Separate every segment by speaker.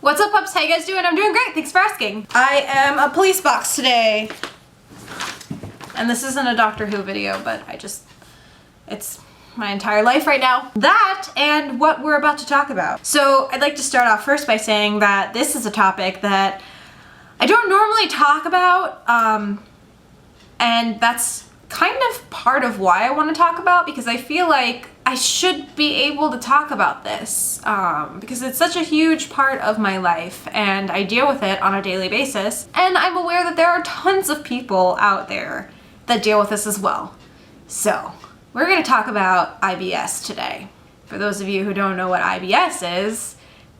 Speaker 1: What's up, pups? How you guys doing? I'm doing great. Thanks for asking. I am a police box today. And this isn't a Doctor Who video, but it's my entire life right now. That and what we're about to talk about. So I'd like to start off first by saying that this is a topic that I don't normally talk about, and that's kind of part of why I want to talk about, because I feel like I should be able to talk about this, because it's such a huge part of my life and I deal with it on a daily basis, and I'm aware that there are tons of people out there that deal with this as well. So we're going to talk about IBS today. For those of you who don't know what IBS is,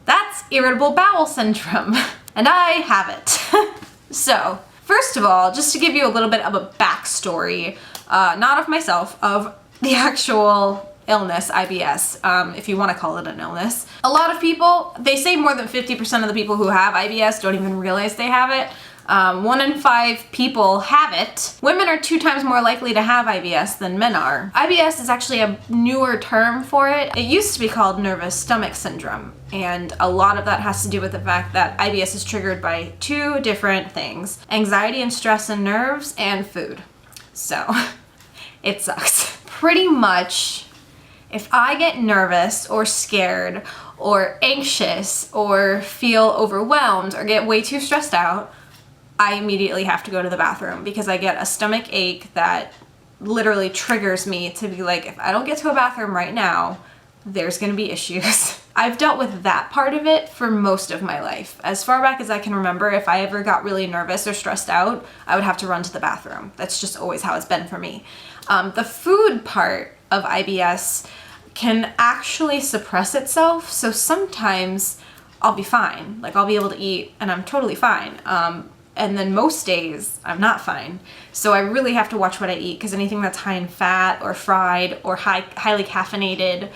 Speaker 1: that's irritable bowel syndrome, and I have it. So first of all, just to give you a little bit of a backstory, not of myself, of the actual illness, IBS, if you want to call it an illness. A lot of people, they say more than 50% of the people who have IBS don't even realize they have it. 1 in 5 people have it. Women are 2 times more likely to have IBS than men are. IBS is actually a newer term for it. It used to be called nervous stomach syndrome, and a lot of that has to do with the fact that IBS is triggered by 2 different things: anxiety and stress and nerves, and food. So it sucks. Pretty much, if I get nervous or scared or anxious or feel overwhelmed or get way too stressed out, I immediately have to go to the bathroom, because I get a stomach ache that literally triggers me to be like, if I don't get to a bathroom right now, there's gonna be issues. I've dealt with that part of it for most of my life. As far back as I can remember, if I ever got really nervous or stressed out, I would have to run to the bathroom. That's just always how it's been for me. The food part of IBS can actually suppress itself, so sometimes I'll be fine. Like, I'll be able to eat and I'm totally fine. And then most days I'm not fine. So I really have to watch what I eat, because anything that's high in fat or fried or highly caffeinated,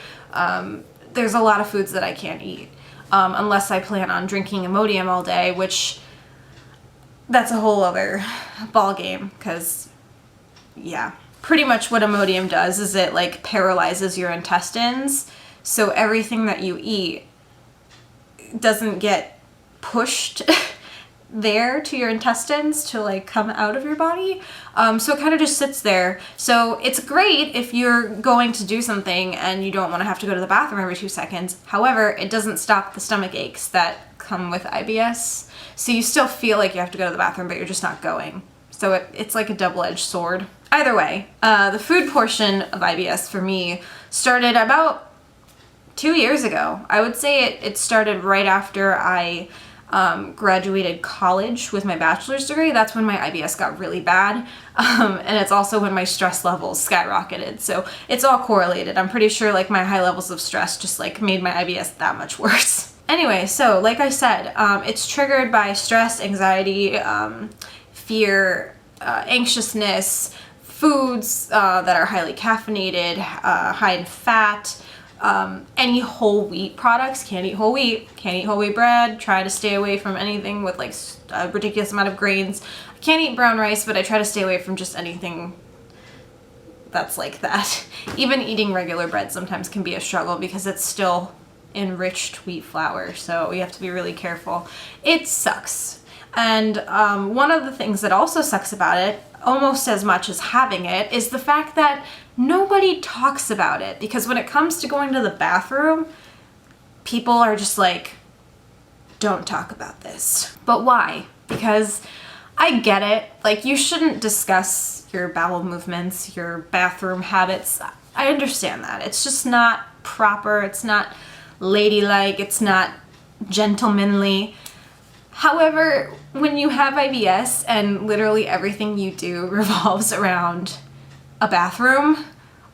Speaker 1: there's a lot of foods that I can't eat. Unless I plan on drinking Imodium all day, which that's a whole other ball game, because yeah. Pretty much what Imodium does is it like paralyzes your intestines, so everything that you eat doesn't get pushed there to your intestines to like come out of your body. So it kind of just sits there. So it's great if you're going to do something and you don't want to have to go to the bathroom every 2 seconds. However, it doesn't stop the stomach aches that come with IBS. So you still feel like you have to go to the bathroom, but you're just not going. So it's like a double-edged sword. Either way, the food portion of IBS for me started about 2 years ago. I would say it started right after I graduated college with my bachelor's degree. That's when my IBS got really bad. And it's also when my stress levels skyrocketed. So it's all correlated. I'm pretty sure like my high levels of stress just like made my IBS that much worse. Anyway, so like I said, it's triggered by stress, anxiety, fear, anxiousness, foods that are highly caffeinated, high in fat, any whole wheat products. Can't eat whole wheat bread. Try to stay away from anything with like a ridiculous amount of grains. I can't eat brown rice, but I try to stay away from just anything that's like that. Even eating regular bread sometimes can be a struggle, because it's still enriched wheat flour, so you have to be really careful. It sucks. And one of the things that also sucks about it, almost as much as having it, is the fact that nobody talks about it. Because when it comes to going to the bathroom, people are just like, don't talk about this. But why? Because I get it. Like, you shouldn't discuss your bowel movements, your bathroom habits. I understand that. It's just not proper. It's not ladylike. It's not gentlemanly. However, when you have IBS and literally everything you do revolves around a bathroom,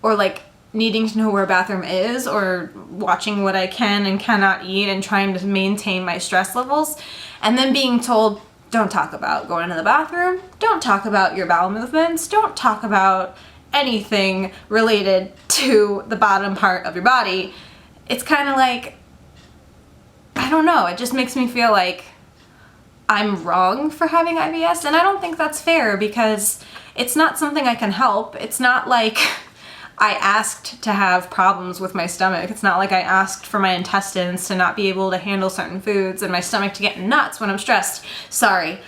Speaker 1: or like needing to know where a bathroom is, or watching what I can and cannot eat and trying to maintain my stress levels, and then being told, don't talk about going to the bathroom, don't talk about your bowel movements, don't talk about anything related to the bottom part of your body, it's kind of like, I don't know, it just makes me feel like I'm wrong for having IBS, and I don't think that's fair, because it's not something I can help. It's not like I asked to have problems with my stomach. It's not like I asked for my intestines to not be able to handle certain foods and my stomach to get nuts when I'm stressed. Sorry.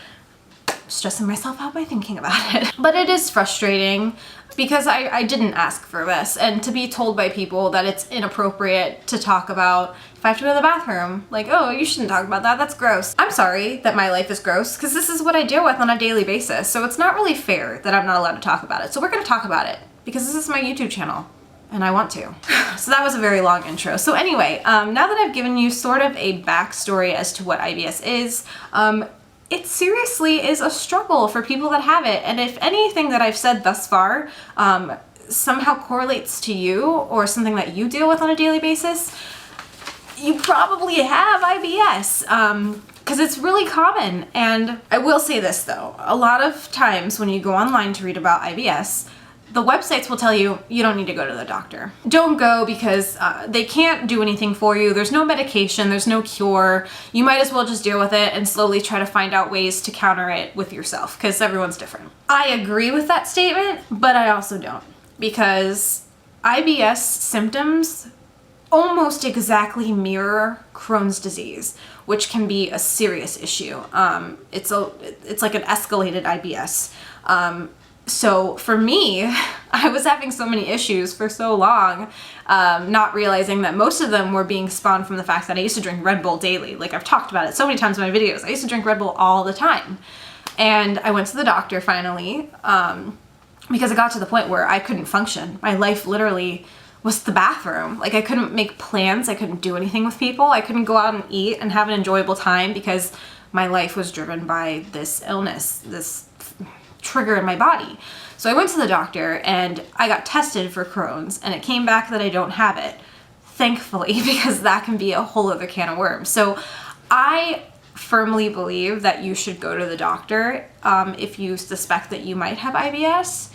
Speaker 1: Stressing myself out by thinking about it. But it is frustrating because I didn't ask for this, and to be told by people that it's inappropriate to talk about if I have to go to the bathroom, like, oh, you shouldn't talk about that, that's gross. I'm sorry that my life is gross, because this is what I deal with on a daily basis, so it's not really fair that I'm not allowed to talk about it. So we're gonna talk about it, because this is my YouTube channel, and I want to. So that was a very long intro. So anyway, now that I've given you sort of a backstory as to what IBS is, it seriously is a struggle for people that have it. And if anything that I've said thus far somehow correlates to you or something that you deal with on a daily basis, you probably have IBS, because it's really common. And I will say this though, a lot of times when you go online to read about IBS, the websites will tell you, you don't need to go to the doctor. Don't go because they can't do anything for you. There's no medication, there's no cure. You might as well just deal with it and slowly try to find out ways to counter it with yourself, because everyone's different. I agree with that statement, but I also don't, because IBS symptoms almost exactly mirror Crohn's disease, which can be a serious issue. It's like an escalated IBS. So for me, I was having so many issues for so long, not realizing that most of them were being spawned from the fact that I used to drink Red Bull daily. Like, I've talked about it so many times in my videos. I used to drink Red Bull all the time. And I went to the doctor finally, because it got to the point where I couldn't function. My life literally was the bathroom. Like, I couldn't make plans. I couldn't do anything with people. I couldn't go out and eat and have an enjoyable time because my life was driven by this illness, this trigger in my body. So I went to the doctor and I got tested for Crohn's, and it came back that I don't have it, thankfully, because that can be a whole other can of worms. So I firmly believe that you should go to the doctor if you suspect that you might have IBS,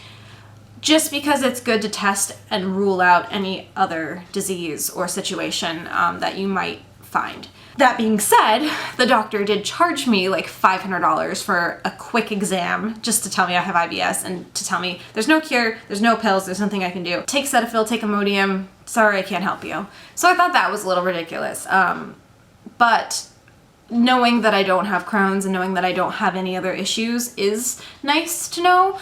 Speaker 1: just because it's good to test and rule out any other disease or situation that you might find. That being said, the doctor did charge me like $500 for a quick exam just to tell me I have IBS and to tell me there's no cure, there's no pills, there's nothing I can do. Take Cetaphil, take Imodium, sorry I can't help you. So I thought that was a little ridiculous. But knowing that I don't have Crohn's and knowing that I don't have any other issues is nice to know.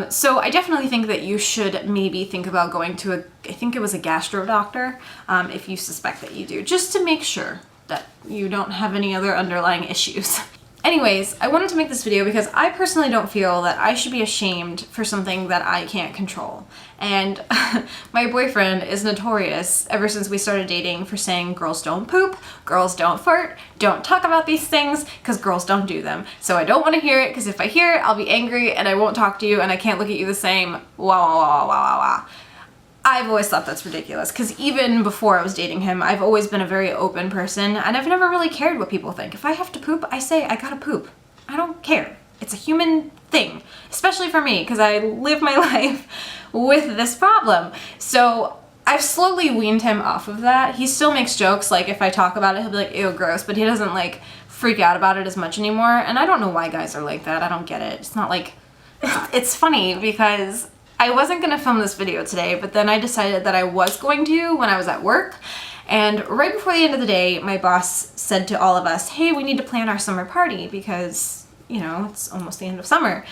Speaker 1: So I definitely think that you should maybe think about going to I think it was a gastro doctor, if you suspect that you do, just to make sure that you don't have any other underlying issues. Anyways, I wanted to make this video because I personally don't feel that I should be ashamed for something that I can't control. And my boyfriend is notorious ever since we started dating for saying girls don't poop, girls don't fart, don't talk about these things because girls don't do them. So I don't want to hear it, because if I hear it, I'll be angry and I won't talk to you and I can't look at you the same. Wah, wah, wah, wah, wah, wah. I've always thought that's ridiculous, because even before I was dating him, I've always been a very open person, and I've never really cared what people think. If I have to poop, I say I gotta poop. I don't care. It's a human thing, especially for me, because I live my life with this problem. So I've slowly weaned him off of that. He still makes jokes, like if I talk about it, he'll be like, ew, gross, but he doesn't like freak out about it as much anymore, and I don't know why guys are like that. I don't get it. It's not like, it's funny because I wasn't gonna film this video today, but then I decided that I was going to when I was at work. And right before the end of the day, my boss said to all of us, hey, we need to plan our summer party because, you know, it's almost the end of summer.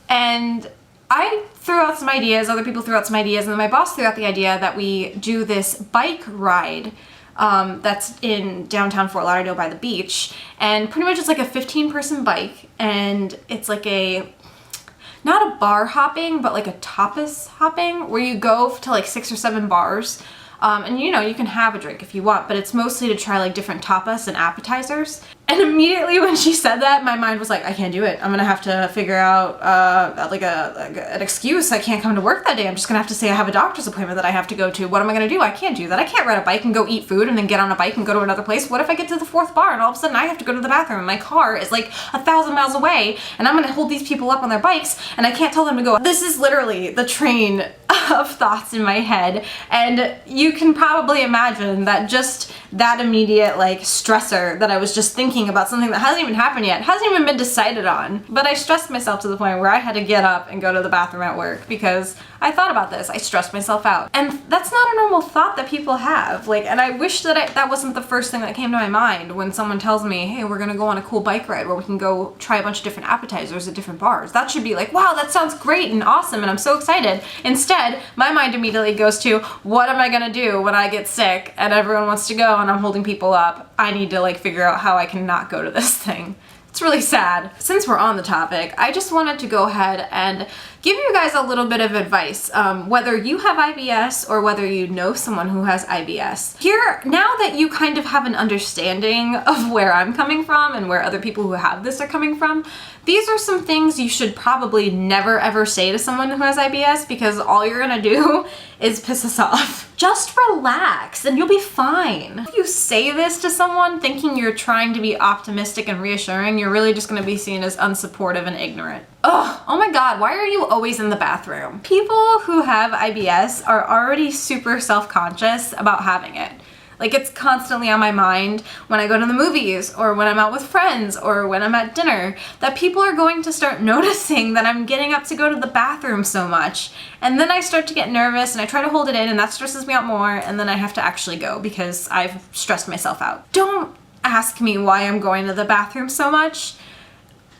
Speaker 1: And I threw out some ideas, other people threw out some ideas, and then my boss threw out the idea that we do this bike ride that's in downtown Fort Lauderdale by the beach. And pretty much it's like a 15-person bike, and it's like a not a bar hopping, but like a tapas hopping, where you go to like 6 or 7 bars, and you know, you can have a drink if you want, but it's mostly to try like different tapas and appetizers. And immediately when she said that, my mind was like, I can't do it. I'm gonna have to figure out like an excuse. I can't come to work that day. I'm just gonna have to say I have a doctor's appointment that I have to go to. What am I gonna do? I can't do that. I can't ride a bike and go eat food and then get on a bike and go to another place. What if I get to the 4th bar and all of a sudden I have to go to the bathroom and my car is like 1,000 miles away and I'm gonna hold these people up on their bikes and I can't tell them to go. This is literally the train of thoughts in my head, and you can probably imagine that just that immediate like stressor that I was just thinking about something that hasn't even happened yet, hasn't even been decided on, but I stressed myself to the point where I had to get up and go to the bathroom at work because I thought about this. I stressed myself out. And that's not a normal thought that people have. Like, and I wish that that wasn't the first thing that came to my mind when someone tells me, hey, we're gonna go on a cool bike ride where we can go try a bunch of different appetizers at different bars. That should be like, wow, that sounds great and awesome and I'm so excited. Instead, my mind immediately goes to, what am I gonna do when I get sick and everyone wants to go and I'm holding people up? I need to like figure out how I can not go to this thing. It's really sad. Since we're on the topic, I just wanted to go ahead and give you guys a little bit of advice, whether you have IBS or whether you know someone who has IBS. Here, now that you kind of have an understanding of where I'm coming from and where other people who have this are coming from, these are some things you should probably never ever say to someone who has IBS because all you're gonna do is piss us off. Just relax and you'll be fine. If you say this to someone thinking you're trying to be optimistic and reassuring, you're really just gonna be seen as unsupportive and ignorant. Oh my God, why are you always in the bathroom? People who have IBS are already super self-conscious about having it. Like, it's constantly on my mind when I go to the movies or when I'm out with friends or when I'm at dinner, that people are going to start noticing that I'm getting up to go to the bathroom so much. And then I start to get nervous and I try to hold it in and that stresses me out more, and then I have to actually go because I've stressed myself out. Don't ask me why I'm going to the bathroom so much,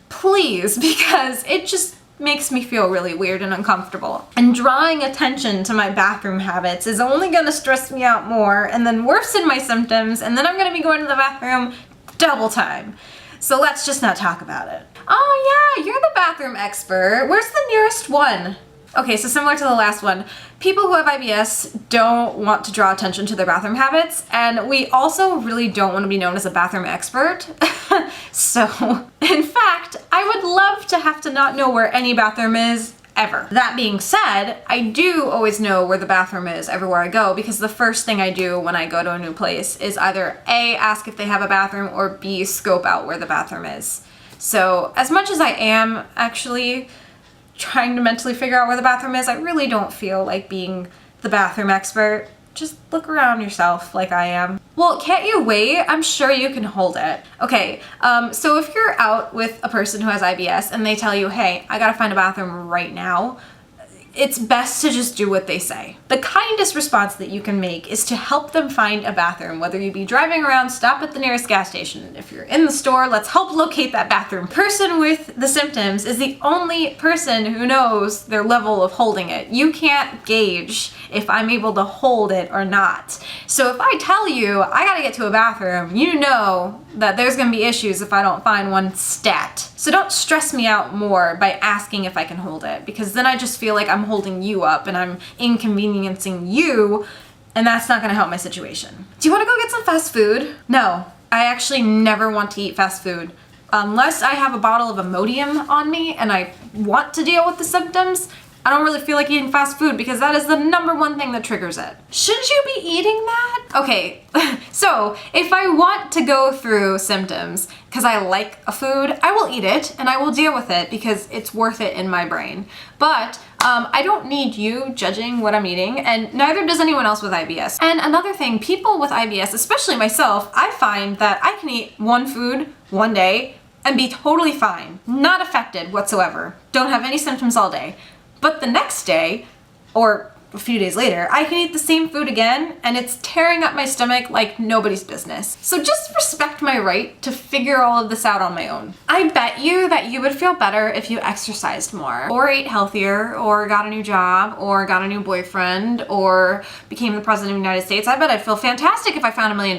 Speaker 1: please, because it just makes me feel really weird and uncomfortable. And drawing attention to my bathroom habits is only gonna stress me out more and then worsen my symptoms, and then I'm gonna be going to the bathroom double time. So let's just not talk about it. Oh yeah, you're the bathroom expert. Where's the nearest one? Okay, so similar to the last one, people who have IBS don't want to draw attention to their bathroom habits, and we also really don't want to be known as a bathroom expert. So, in fact, I would love to have to not know where any bathroom is ever. That being said, I do always know where the bathroom is everywhere I go because the first thing I do when I go to a new place is either A, ask if they have a bathroom, or B, scope out where the bathroom is. So, as much as I am actually trying to mentally figure out where the bathroom is, I really don't feel like being the bathroom expert. Just look around yourself like I am. Well, can't you wait? I'm sure you can hold it. Okay, so if you're out with a person who has IBS and they tell you, hey, I gotta find a bathroom right now, it's best to just do what they say. The kindest response that you can make is to help them find a bathroom. Whether you be driving around, stop at the nearest gas station. If you're in the store, let's help locate that bathroom. Person with the symptoms is the only person who knows their level of holding it. You can't gauge if I'm able to hold it or not. So if I tell you I gotta get to a bathroom, you know that there's gonna be issues if I don't find one stat. So don't stress me out more by asking if I can hold it, because then I just feel like I'm holding you up and I'm inconveniencing you, and that's not gonna help my situation. Do you wanna go get some fast food? No, I actually never want to eat fast food. Unless I have a bottle of Imodium on me and I want to deal with the symptoms, I don't really feel like eating fast food because that is the #1 thing that triggers it. Shouldn't you be eating that? Okay, so if I want to go through symptoms because I like a food, I will eat it and I will deal with it because it's worth it in my brain. But I don't need you judging what I'm eating, and neither does anyone else with IBS. And another thing, people with IBS, especially myself, I find that I can eat one food one day and be totally fine, not affected whatsoever, don't have any symptoms all day. But the next day, or a few days later, I can eat the same food again and it's tearing up my stomach like nobody's business. So just respect my right to figure all of this out on my own. I bet you that you would feel better if you exercised more, or ate healthier, or got a new job, or got a new boyfriend, or became the president of the United States. I bet I'd feel fantastic if I found $1 million.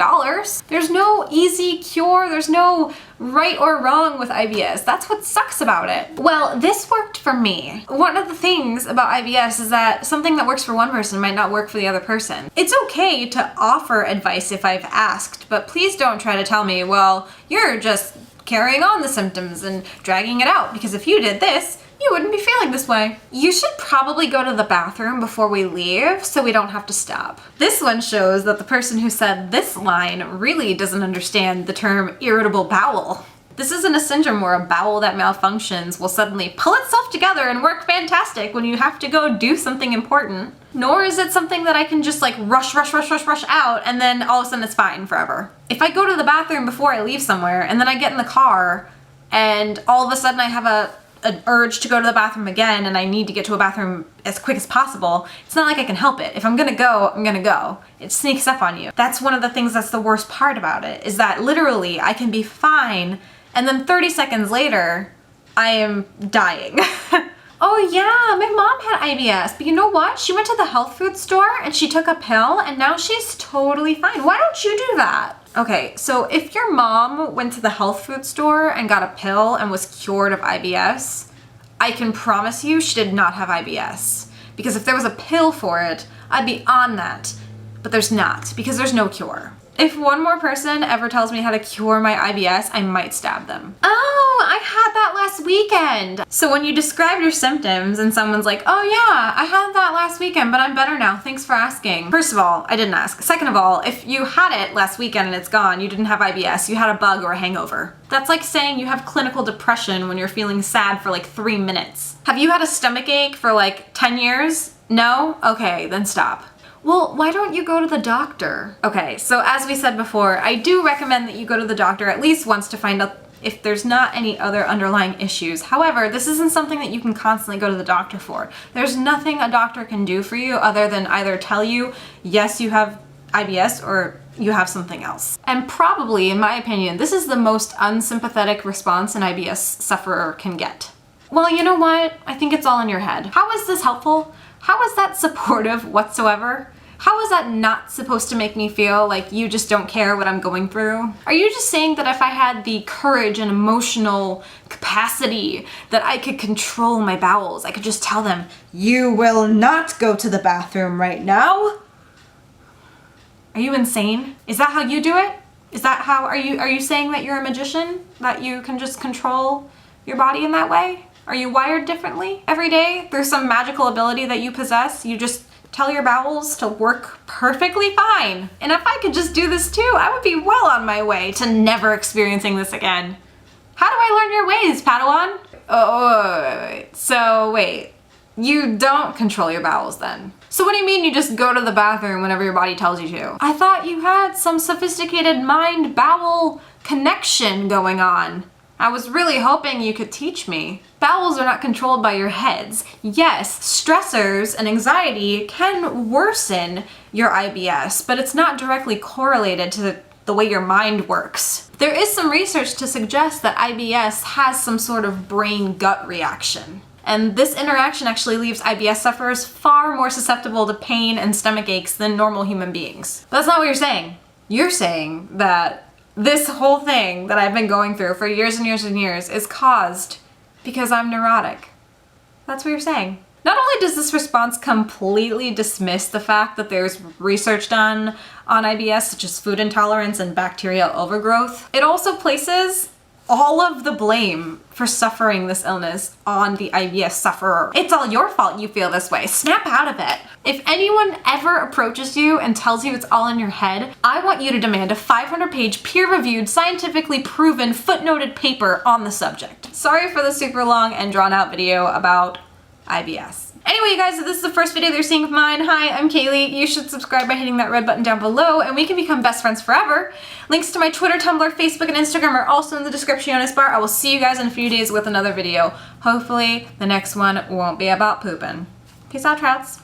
Speaker 1: There's no easy cure, there's no right or wrong with IBS. That's what sucks about it. Well, this worked for me. One of the things about IBS is that something that works for one person might not work for the other person. It's okay to offer advice if I've asked, but please don't try to tell me, well, you're just carrying on the symptoms and dragging it out, because if you did this, you wouldn't be feeling this way. You should probably go to the bathroom before we leave so we don't have to stop. This one shows that the person who said this line really doesn't understand the term irritable bowel. This isn't a syndrome where a bowel that malfunctions will suddenly pull itself together and work fantastic when you have to go do something important. Nor is it something that I can just like rush out and then all of a sudden it's fine forever. If I go to the bathroom before I leave somewhere and then I get in the car and all of a sudden I have an urge to go to the bathroom again and I need to get to a bathroom as quick as possible, it's not like I can help it. If I'm gonna go, I'm gonna go. It sneaks up on you. That's one of the things that's the worst part about it, is that literally I can be fine and then 30 seconds later, I am dying. Oh yeah, my mom had IBS, but you know what? She went to the health food store and she took a pill and now she's totally fine. Why don't you do that? Okay, so if your mom went to the health food store and got a pill and was cured of IBS, I can promise you she did not have IBS. Because if there was a pill for it, I'd be on that. But there's not, because there's no cure. If one more person ever tells me how to cure my IBS, I might stab them. Oh, I had that last weekend. So when you describe your symptoms and someone's like, oh yeah, I had that last weekend, but I'm better now, thanks for asking. First of all, I didn't ask. Second of all, if you had it last weekend and it's gone, you didn't have IBS, you had a bug or a hangover. That's like saying you have clinical depression when you're feeling sad for like 3 minutes. Have you had a stomach ache for like 10 years? No? Okay, then stop. Well, why don't you go to the doctor? Okay, so as we said before, I do recommend that you go to the doctor at least once to find out if there's not any other underlying issues. However, this isn't something that you can constantly go to the doctor for. There's nothing a doctor can do for you other than either tell you, yes, you have IBS, or you have something else. And probably, in my opinion, this is the most unsympathetic response an IBS sufferer can get. Well, you know what? I think it's all in your head. How is this helpful? How is that supportive whatsoever? How is that not supposed to make me feel like you just don't care what I'm going through? Are you just saying that if I had the courage and emotional capacity that I could control my bowels, I could just tell them, you will not go to the bathroom right now? Are you insane? Is that how you do it? Is that how, are you saying that you're a magician? That you can just control your body in that way? Are you wired differently? Every day there's some magical ability that you possess. You just tell your bowels to work perfectly fine. And if I could just do this too, I would be well on my way to never experiencing this again. How do I learn your ways, Padawan? Oh, wait. So wait, you don't control your bowels then? So what do you mean you just go to the bathroom whenever your body tells you to? I thought you had some sophisticated mind-bowel connection going on. I was really hoping you could teach me. Bowels are not controlled by your heads. Yes, stressors and anxiety can worsen your IBS, but it's not directly correlated to the way your mind works. There is some research to suggest that IBS has some sort of brain-gut reaction. And this interaction actually leaves IBS sufferers far more susceptible to pain and stomach aches than normal human beings. But that's not what you're saying. You're saying that this whole thing that I've been going through for years and years and years is caused because I'm neurotic. That's what you're saying. Not only does this response completely dismiss the fact that there's research done on IBS, such as food intolerance and bacterial overgrowth, it also places all of the blame for suffering this illness on the IBS sufferer. It's all your fault you feel this way. Snap out of it. If anyone ever approaches you and tells you it's all in your head, I want you to demand a 500-page peer-reviewed, scientifically proven, footnoted paper on the subject. Sorry for the super long and drawn-out video about IBS. Anyway, you guys, if this is the first video that you're seeing of mine, hi, I'm Kayleigh. You should subscribe by hitting that red button down below, and we can become best friends forever. Links to my Twitter, Tumblr, Facebook, and Instagram are also in the description on this bar. I will see you guys in a few days with another video. Hopefully, the next one won't be about pooping. Peace out, trouts.